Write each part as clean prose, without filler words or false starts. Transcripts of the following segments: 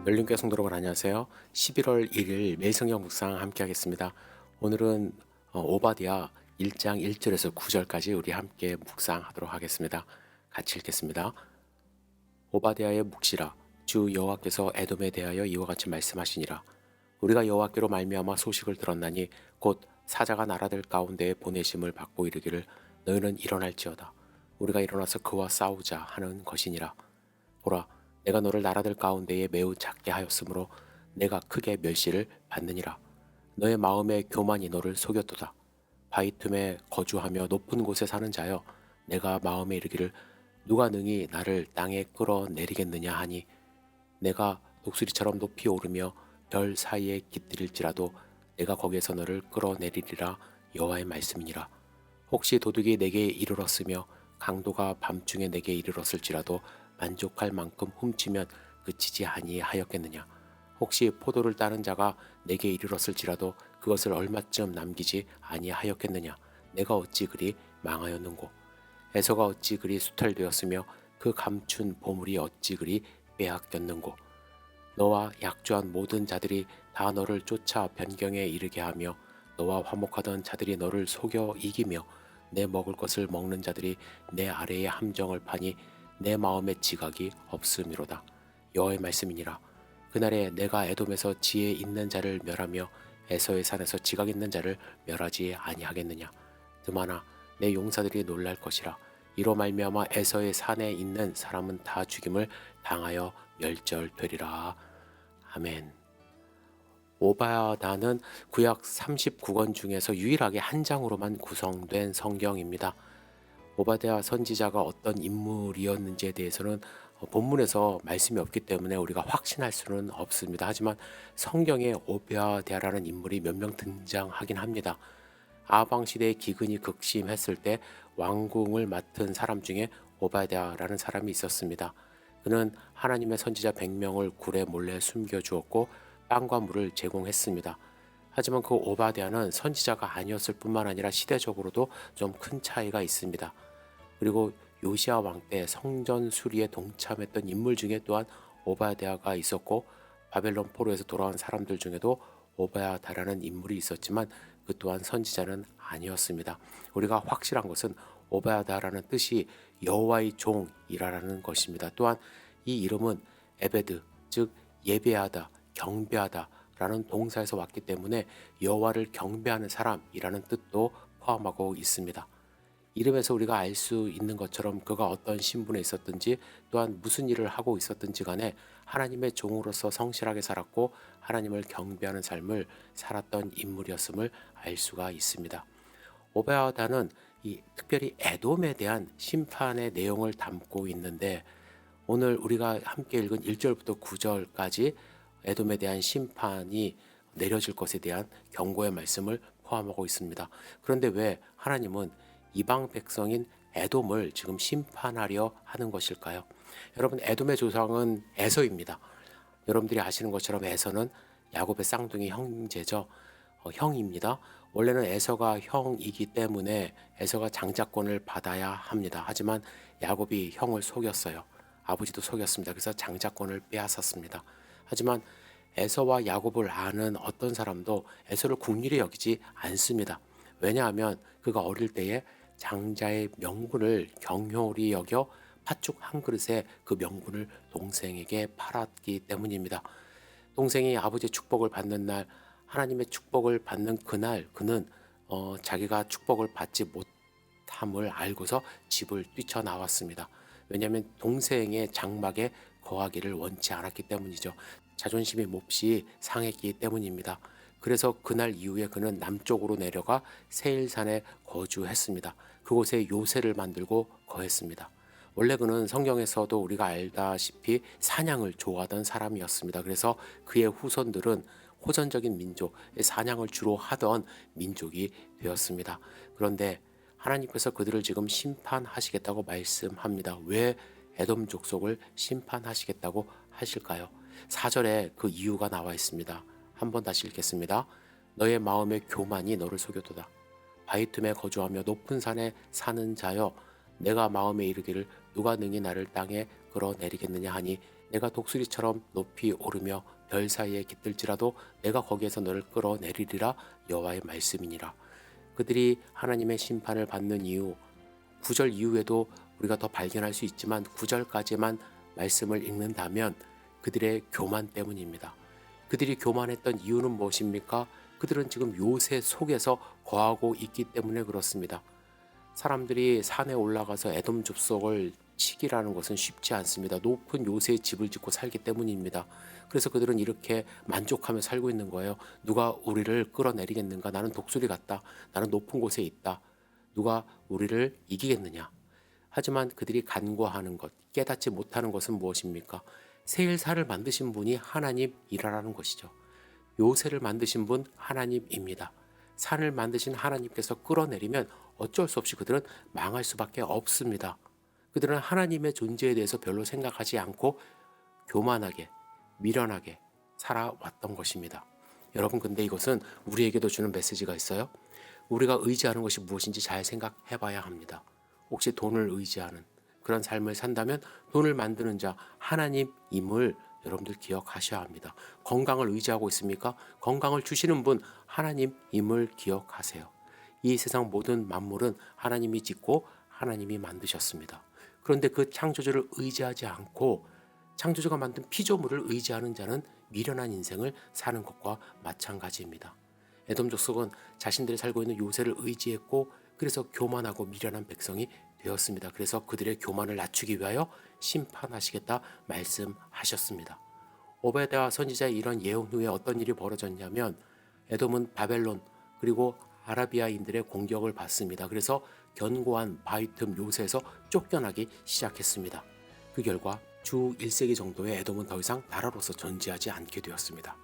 열린교회 성도 여러분 안녕하세요. 11월 1일 매일성경 묵상 함께 하겠습니다. 오늘은 오바댜 1장 1절에서 9절까지 우리 함께 묵상하도록 하겠습니다. 같이 읽겠습니다. 오바댜의 묵시라. 주 여호와께서 에돔에 대하여 이와 같이 말씀하시니라. 우리가 여호와께로 말미암아 소식을 들었나니 곧 사자가 나라들 가운데에 보내심을 받고 이르기를 너희는 일어날지어다. 우리가 일어나서 그와 싸우자 하는 것이니라. 보라, 내가 너를 나라들 가운데에 매우 작게 하였으므로 내가 크게 멸시를 받느니라. 너의 마음의 교만이 너를 속였도다. 바위 틈에 거주하며 높은 곳에 사는 자여, 내가 마음에 이르기를 누가 능히 나를 땅에 끌어내리겠느냐 하니, 내가 독수리처럼 높이 오르며 별 사이에 깃들일지라도 내가 거기에서 너를 끌어내리리라. 여호와의 말씀이니라. 혹시 도둑이 내게 이르렀으며 강도가 밤중에 내게 이르렀을지라도 만족할 만큼 훔치면 그치지 아니하였겠느냐. 혹시 포도를 따는 자가 내게 이르렀을지라도 그것을 얼마쯤 남기지 아니하였겠느냐. 내가 어찌 그리 망하였는고. 에서가 어찌 그리 수탈되었으며 그 감춘 보물이 어찌 그리 빼앗겼는고. 너와 약조한 모든 자들이 다 너를 쫓아 변경에 이르게 하며 너와 화목하던 자들이 너를 속여 이기며 내 먹을 것을 먹는 자들이 내 아래에 함정을 파니 내 마음에 지각이 없음이로다. 여호와의 말씀이니라. 그날에 내가 에돔에서 지혜 있는 자를 멸하며 에서의 산에서 지각 있는 자를 멸하지 아니하겠느냐. 드마나 내 용사들이 놀랄 것이라. 이로 말미암아 에서의 산에 있는 사람은 다 죽임을 당하여 멸절되리라. 아멘. 오바댜는 구약 39권 중에서 유일하게 한 장으로만 구성된 성경입니다. 오바댜 선지자가 어떤 인물이었는지에 대해서는 본문에서 말씀이 없기 때문에 우리가 확신할 수는 없습니다. 하지만 성경에 오바댜라는 인물이 몇 명 등장하긴 합니다. 아방 시대의 기근이 극심했을 때 왕궁을 맡은 사람 중에 오바댜라는 사람이 있었습니다. 그는 하나님의 선지자 100명을 굴에 몰래 숨겨주었고 빵과 물을 제공했습니다. 하지만 그 오바댜는 선지자가 아니었을 뿐만 아니라 시대적으로도 좀 큰 차이가 있습니다. 그리고 요시야 왕 때 성전 수리에 동참했던 인물 중에 또한 오바댜가 있었고, 바벨론 포로에서 돌아온 사람들 중에도 오바댜라는 인물이 있었지만 그 또한 선지자는 아니었습니다. 우리가 확실한 것은 오바댜라는 뜻이 여호와의 종이라는 것입니다. 또한 이 이름은 에베드, 즉 예배하다, 경배하다 라는 동사에서 왔기 때문에 여호와를 경배하는 사람이라는 뜻도 포함하고 있습니다. 이름에서 우리가 알 수 있는 것처럼 그가 어떤 신분에 있었든지 또한 무슨 일을 하고 있었든지 간에 하나님의 종으로서 성실하게 살았고 하나님을 경배하는 삶을 살았던 인물이었음을 알 수가 있습니다. 오베야다는 특별히 에돔에 대한 심판의 내용을 담고 있는데, 오늘 우리가 함께 읽은 1절부터 9절까지 에돔에 대한 심판이 내려질 것에 대한 경고의 말씀을 포함하고 있습니다. 그런데 왜 하나님은 이방 백성인 에돔을 지금 심판하려 하는 것일까요? 여러분, 에돔의 조상은 에서입니다. 여러분들이 아시는 것처럼 에서는 야곱의 쌍둥이 형제죠. 형입니다. 원래는 에서가 형이기 때문에 에서가 장자권을 받아야 합니다. 하지만 야곱이 형을 속였어요. 아버지도 속였습니다. 그래서 장자권을 빼앗았습니다. 하지만 에서와 야곱을 아는 어떤 사람도 에서를 국리를 여기지 않습니다. 왜냐하면 그가 어릴 때에 장자의 명분을 경홀히 여겨 팥죽 한 그릇에 그 명분을 동생에게 팔았기 때문입니다. 동생이 아버지의 축복을 받는 날, 하나님의 축복을 받는 그날, 그는 자기가 축복을 받지 못함을 알고서 집을 뛰쳐나왔습니다. 왜냐하면 동생의 장막에 거하기를 원치 않았기 때문이죠. 자존심이 몹시 상했기 때문입니다. 그래서 그날 이후에 그는 남쪽으로 내려가 세일산에 거주했습니다. 그곳에 요새를 만들고 거했습니다. 원래 그는 성경에서도 우리가 알다시피 사냥을 좋아하던 사람이었습니다. 그래서 그의 후손들은 호전적인 민족, 사냥을 주로 하던 민족이 되었습니다. 그런데 하나님께서 그들을 지금 심판하시겠다고 말씀합니다. 왜 에돔 족속을 심판하시겠다고 하실까요? 4절에 그 이유가 나와 있습니다. 한번 다시 읽겠습니다. 너의 마음의 교만이 너를 속였도다. 바위 틈에 거주하며 높은 산에 사는 자여, 내가 마음에 이르기를 누가 능히 나를 땅에 끌어내리겠느냐 하니 내가 독수리처럼 높이 오르며 별 사이에 깃들지라도 내가 거기에서 너를 끌어내리리라. 여호와의 말씀이니라. 그들이 하나님의 심판을 받는 이유, 9절 이후에도 우리가 더 발견할 수 있지만 9절까지만 말씀을 읽는다면 그들의 교만 때문입니다. 그들이 교만했던 이유는 무엇입니까? 그들은 지금 요새 속에서 거하고 있기 때문에 그렇습니다. 사람들이 산에 올라가서 에돔 족속을 치기라는 것은 쉽지 않습니다. 높은 요새에 집을 짓고 살기 때문입니다. 그래서 그들은 이렇게 만족하며 살고 있는 거예요. 누가 우리를 끌어내리겠는가? 나는 독수리 같다. 나는 높은 곳에 있다. 누가 우리를 이기겠느냐? 하지만 그들이 간과하는 것, 깨닫지 못하는 것은 무엇입니까? 세일사를 만드신 분이 하나님이라는 것이죠. 요새를 만드신 분 하나님입니다. 산을 만드신 하나님께서 끌어내리면 어쩔 수 없이 그들은 망할 수밖에 없습니다. 그들은 하나님의 존재에 대해서 별로 생각하지 않고 교만하게, 미련하게 살아왔던 것입니다. 여러분, 근데 이것은 우리에게도 주는 메시지가 있어요. 우리가 의지하는 것이 무엇인지 잘 생각해 봐야 합니다. 혹시 돈을 의지하는 그런 삶을 산다면 돈을 만드는 자 하나님임을 여러분들 기억하셔야 합니다. 건강을 의지하고 있습니까? 건강을 주시는 분 하나님임을 기억하세요. 이 세상 모든 만물은 하나님이 짓고 하나님이 만드셨습니다. 그런데 그 창조주를 의지하지 않고 창조주가 만든 피조물을 의지하는 자는 미련한 인생을 사는 것과 마찬가지입니다. 에돔 족속은 자신들이 살고 있는 요새를 의지했고 그래서 교만하고 미련한 백성이 되었습니다. 그래서 그들의 교만을 낮추기 위하여 심판하시겠다 말씀하셨습니다. 오베드야 선지자의 이런 예언 후에 어떤 일이 벌어졌냐면 에돔은 바벨론 그리고 아라비아인들의 공격을 받습니다. 그래서 견고한 바위 틈 요새에서 쫓겨나기 시작했습니다. 그 결과 주 1세기 정도에 에돔은 더 이상 나라로서 존재하지 않게 되었습니다.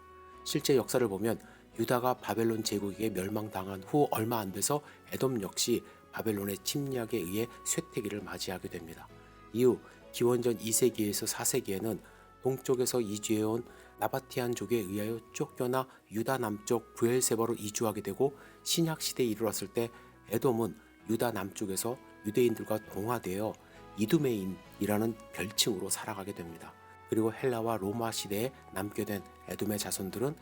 실제 역사를 보면 유다가 바벨론 제국에게 멸망당한 후 얼마 안 돼서 에돔 역시 바벨론의 침략에 의해 쇠퇴기를 맞이하게 됩니다. 이후 기원전 2세기에서 4세기에는 동쪽에서 이주해온 나바티안족에 의하여 쫓겨나 유다 남쪽 브엘세바로 이주하게 되고 신약 시대에 이르렀을 때 에돔은 유다 남쪽에서 유대인들과 동화되어 이두메인이라는 별칭으로 살아가게 됩니다. 그리고 헬라와 로마 시대에 남게 된 에돔의 자손들은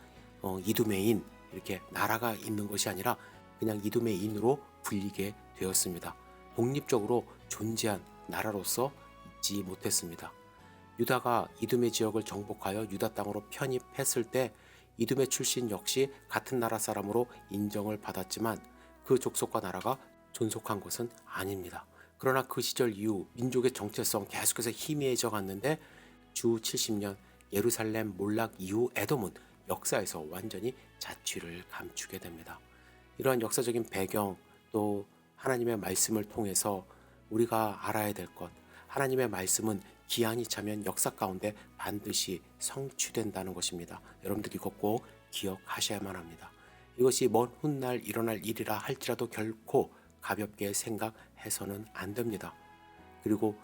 이두메인 이렇게 나라가 있는 것이 아니라 그냥 이두메인으로 불리게 되었습니다. 독립적으로 존재한 나라로서 있지 못했습니다. 유다가 이두메 지역을 정복하여 유다 땅으로 편입했을 때 이두메 출신 역시 같은 나라 사람으로 인정을 받았지만 그 족속과 나라가 존속한 것은 아닙니다. 그러나 그 시절 이후 민족의 정체성 계속해서 희미해져 갔는데 주 70년 예루살렘 몰락 이후 에돔은 역사에서 완전히 자취를 감추게 됩니다. 이러한 역사적인 배경 또 하나님의 말씀을 통해서 우리가 알아야 될 것, 하나님의 말씀은 기한이 차면 역사 가운데 반드시 성취된다는 것입니다. 여러분들이 이것 꼭 기억하셔야만 합니다. 이것이 먼 훗날 일어날 일이라 할지라도 결코 가볍게 생각해서는 안 됩니다. 그리고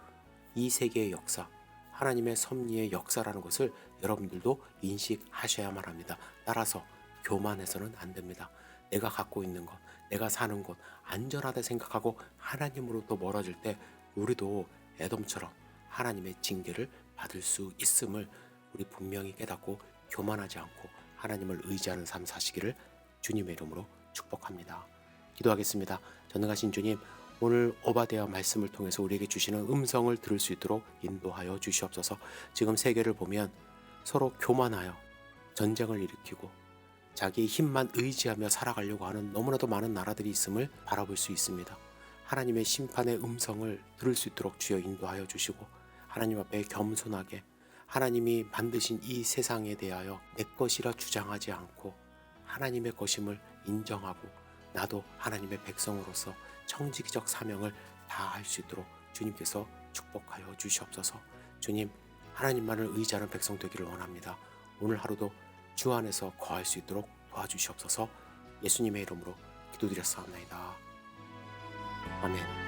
이 세계의 역사, 하나님의 섭리의 역사라는 것을 여러분들도 인식하셔야만 합니다. 따라서 교만해서는 안 됩니다. 내가 갖고 있는 것, 내가 사는 곳 안전하다 생각하고 하나님으로부터 멀어질 때 우리도 에돔처럼 하나님의 징계를 받을 수 있음을 우리 분명히 깨닫고 교만하지 않고 하나님을 의지하는 삶 사시기를 주님의 이름으로 축복합니다. 기도하겠습니다. 전능하신 주님, 오늘 오바댜 말씀을 통해서 우리에게 주시는 음성을 들을 수 있도록 인도하여 주시옵소서. 지금 세계를 보면 서로 교만하여 전쟁을 일으키고 자기의 힘만 의지하며 살아가려고 하는 너무나도 많은 나라들이 있음을 바라볼 수 있습니다. 하나님의 심판의 음성을 들을 수 있도록 주여 인도하여 주시고 하나님 앞에 겸손하게 하나님이 만드신 이 세상에 대하여 내 것이라 주장하지 않고 하나님의 것임을 인정하고 나도 하나님의 백성으로서 청지기적 사명을 다할 수 있도록 주님께서 축복하여 주시옵소서. 주님, 하나님만을 의지하는 백성 되기를 원합니다. 오늘 하루도 주 안에서 거할 수 있도록 도와주시옵소서. 예수님의 이름으로 기도드렸사옵나이다. 아멘.